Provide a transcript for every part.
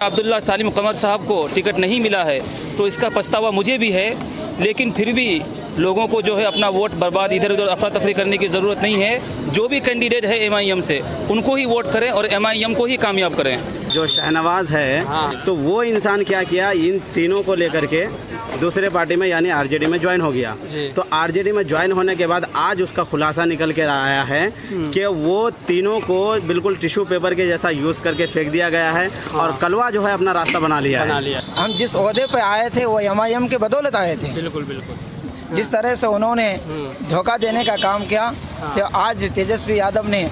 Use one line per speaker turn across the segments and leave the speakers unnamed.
अब्दुल्ला सालिम कमर साहब को टिकट नहीं मिला है तो इसका पछतावा मुझे भी है, लेकिन फिर भी लोगों को जो है अपना वोट बर्बाद इधर उधर अफरा तफरी करने की ज़रूरत नहीं है। जो भी कैंडिडेट है एमआईएम से उनको ही वोट करें और एमआईएम को ही कामयाब करें।
जो शहनवाज है
हाँ।
तो वो इंसान क्या किया, इन तीनों को लेकर के दूसरे पार्टी में यानी आरजेडी में ज्वाइन हो गया। तो आरजेडी में ज्वाइन होने के बाद आज उसका खुलासा निकल के आया है कि वो तीनों को बिल्कुल टिश्यू पेपर के जैसा यूज़ करके फेंक दिया गया है और कलवा जो है अपना रास्ता बना लिया है।
हम जिस ओहदे पे आए थे वो एमआईएम के बदौलत आए थे।
बिल्कुल बिल्कुल।
जिस तरह से उन्होंने धोखा देने का काम किया तो आज तेजस्वी यादव ने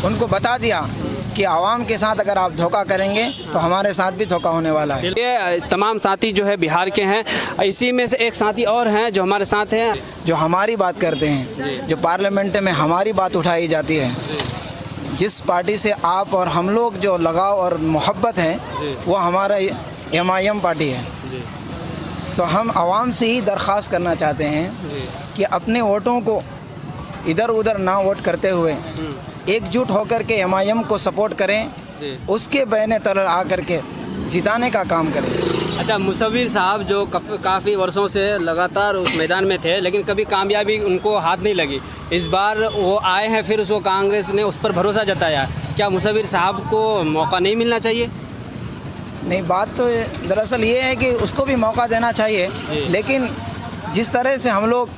उनको बता दिया कि आवाम के साथ अगर आप धोखा करेंगे तो हमारे साथ भी धोखा होने वाला है।
ये तमाम साथी जो है बिहार के हैं, इसी में से एक साथी और हैं जो हमारे साथ हैं,
जो हमारी बात करते हैं, जो पार्लियामेंट में हमारी बात उठाई जाती है, जिस पार्टी से आप और हम लोग जो लगाव और मोहब्बत है वो हमारा एमआईएम पार्टी है। तो हम आवाम से ही दरख्वास्त करना चाहते हैं कि अपने वोटों को इधर उधर ना वोट करते हुए एकजुट होकर के एमआईएम को सपोर्ट करें, उसके बहने तले आ करके जिताने का काम करें।
अच्छा, मुसव्विर साहब जो काफ़ी वर्षों से लगातार उस मैदान में थे लेकिन कभी कामयाबी उनको हाथ नहीं लगी, इस बार वो आए हैं, फिर उसको कांग्रेस ने उस पर भरोसा जताया। क्या मुसव्विर साहब को मौका नहीं मिलना चाहिए?
नहीं, बात तो दरअसल ये है कि उसको भी मौका देना चाहिए, लेकिन जिस तरह से हम लोग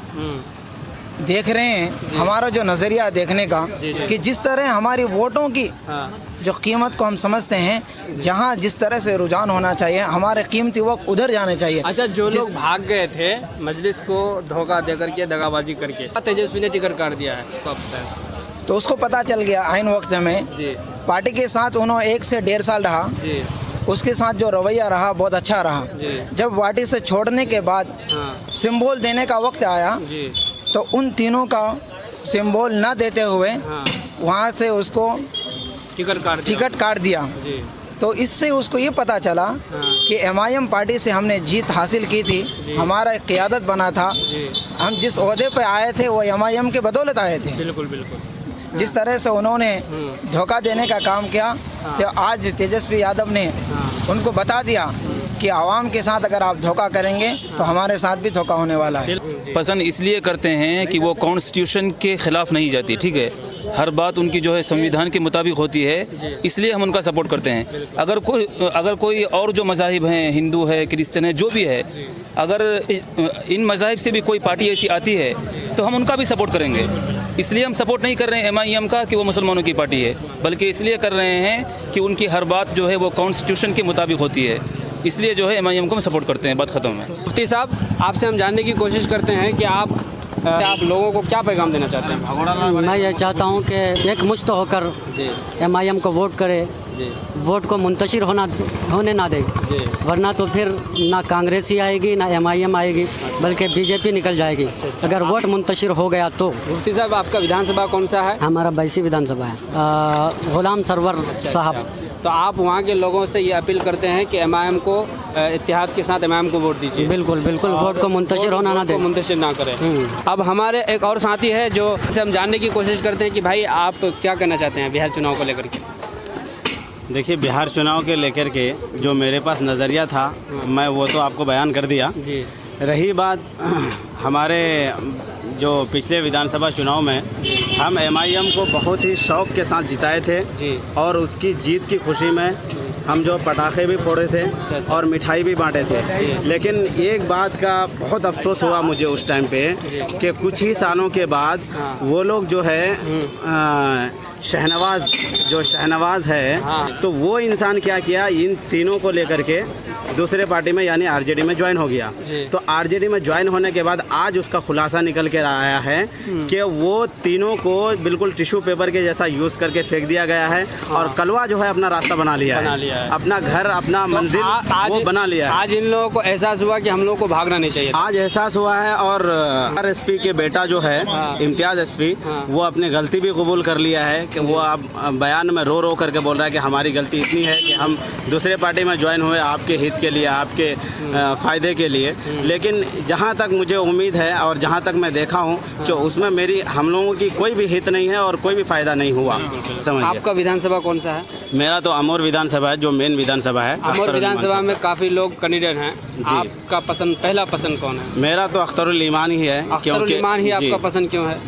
देख रहे हैं, हमारा जो नज़रिया देखने का कि जिस तरह हमारी वोटों की जो कीमत को हम समझते हैं, जहां जिस तरह से रुझान होना चाहिए, हमारे कीमती वक्त उधर जाने चाहिए।
अच्छा, जो लोग भाग गए थे मजलिस को धोखा दे करके, दगाबाजी करके, तेजस्वी ने टिकट काट दिया है,
तो उसको पता चल गया आइन वक्त में। पार्टी के साथ उन्होंने 1 से 1.5 साल रहा, उसके साथ जो रवैया रहा बहुत अच्छा रहा। जब पार्टी से छोड़ने के बाद सिंबल देने का वक्त आया तो उन तीनों का सिंबल ना देते हुए वहाँ से उसको टिकट काट दिया। तो इससे उसको ये पता चला कि एमआईएम पार्टी से हमने जीत हासिल की थी, हमारा एक क़यादत बना था, हम जिस ओहदे पे आए थे वो एमआईएम के बदौलत आए थे।
बिल्कुल बिल्कुल।
जिस तरह से उन्होंने धोखा देने का काम किया तो आज तेजस्वी यादव ने उनको बता दिया कि आवाम के साथ अगर आप धोखा करेंगे तो हमारे साथ भी धोखा होने वाला है।
पसंद इसलिए करते हैं कि वो कॉन्स्टिट्यूशन के ख़िलाफ़ नहीं जाती, ठीक है, हर बात उनकी जो है संविधान के मुताबिक होती है, इसलिए हम उनका सपोर्ट करते हैं। अगर कोई और जो मज़ाहिब हैं, हिंदू है, क्रिश्चियन है, जो भी है, अगर इन मज़ाहिब से भी कोई पार्टी ऐसी आती है तो हम उनका भी सपोर्ट करेंगे। इसलिए हम सपोर्ट नहीं कर रहे हैं एमआईएम का कि वो मुसलमानों की पार्टी है, बल्कि इसलिए कर रहे हैं कि उनकी हर बात जो है वो कॉन्स्टिट्यूशन के मुताबिक होती है, इसलिए जो है एमआईएम को हम सपोर्ट करते हैं। बात ख़त्म है।
मुफ्ती साहब, आपसे हम जानने की कोशिश करते हैं कि आप लोगों को क्या पैगाम देना चाहते हैं?
मैं ये चाहता हूँ कि एक मुश्त होकर एमआईएम को वोट करे, वोट को मुंतशिर होने ना दे, वरना तो फिर ना कांग्रेस ही आएगी ना एमआईएम आएगी, बल्कि बीजेपी निकल जाएगी अगर वोट मुंतशिर हो गया तो।
मुफ्ती साहब, आपका विधानसभा कौन सा है?
हमारा बैसी विधानसभा है, गुलाम सरवर साहब।
तो आप वहाँ के लोगों से ये अपील करते हैं कि एमआईएम को इत्तेहाद के साथ एमआईएम को वोट दीजिए?
बिल्कुल बिल्कुल, वोट को मुंतशिर होना ना दे,
मुंतशिर ना करें। अब हमारे एक और साथी है जो से हम जानने की कोशिश करते हैं कि भाई आप क्या कहना चाहते हैं बिहार चुनाव को लेकर के?
देखिए, बिहार चुनाव के लेकर के जो मेरे पास नज़रिया था मैं वो तो आपको बयान कर दिया। रही बात हमारे जो पिछले विधानसभा चुनाव में हम एमआईएम को बहुत ही शौक़ के साथ जिताए थे और उसकी जीत की खुशी में हम जो पटाखे भी फोड़े थे और मिठाई भी बांटे थे। लेकिन एक बात का बहुत अफसोस हुआ मुझे उस टाइम पे कि कुछ ही सालों के बाद वो लोग जो है शहनवाज है तो वो इंसान क्या किया, इन तीनों को लेकर के दूसरे पार्टी में यानी आरजेडी में ज्वाइन हो गया। तो आरजेडी में ज्वाइन होने के बाद आज उसका खुलासा निकल कर आया है कि वो तीनों को बिल्कुल टिश्यू पेपर के जैसा यूज़ करके फेंक दिया गया है और कलवा जो है अपना रास्ता बना लिया है, अपना घर, अपना मंजिल वो बना लिया है।
आज इन लोगों को एहसास हुआ कि हम लोग को भागना नहीं चाहिए,
आज एहसास हुआ है। और एसपी के बेटा जो है इम्तियाज़ एसपी, वो अपनी गलती भी कबूल कर लिया है कि वो अब बयान में रो करके बोल रहा है कि हमारी गलती इतनी है कि हम दूसरे पार्टी में ज्वाइन हुए आपके हित के लिए, आपके फ़ायदे के लिए। लेकिन जहाँ तक मुझे उम्मीद है और जहाँ तक मैं देखा हूँ कि उसमें मेरी हम लोगों की कोई भी हित नहीं है और कोई भी फ़ायदा नहीं हुआ। समझिए।
आपका विधानसभा कौन सा है?
मेरा तो अमोर विधानसभा है, जो मेन विधानसभा है।
अमोर विधानसभा में काफ़ी लोग कैंडिडेट हैं, आपका पहला पसंद कौन है?
मेरा तो अख्तरुल ईमान ही है।
अख्तरुल ईमान ही आपका पसंद क्यों है?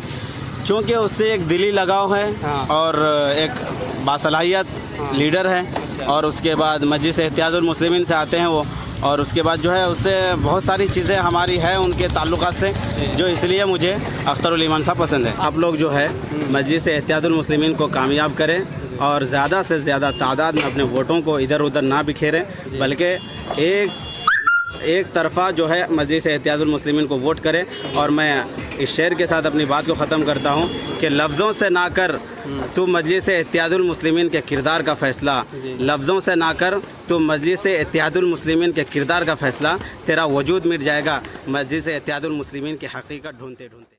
क्योंकि उससे एक दिली लगाव है और एक बासलाहियत लीडर है। और उसके बाद मजलिस इत्तेहादुल मुस्लिमीन से आते हैं वो, और उसके बाद जो है उससे बहुत सारी चीज़ें हमारी है उनके ताल्लुकात से, जो इसलिए मुझे अख्तरुल ईमान साहब पसंद है। आप लोग जो है मजलिस इत्तेहादुल मुस्लिमीन को कामयाब करें और ज़्यादा से ज़्यादा तादाद में अपने वोटों को इधर उधर ना बिखेरें, बल्कि एक तरफ़ा जो है मजलिस इत्तेहादुल मुस्लिमीन को वोट करें। और मैं इस शेर के साथ अपनी बात को ख़त्म करता हूँ कि लफ्ज़ों से ना कर तू मजलिस इत्तेहादुल मुस्लिमीन के किरदार का फ़ैसला, लफ्ज़ों से ना कर तू मजलिस इत्तेहादुल मुस्लिमीन के किरदार का फ़ैसला, तेरा वजूद मिट जाएगा मजलिस इत्तेहादुल मुस्लिमीन की हकीकत ढूंढते ढूंढते।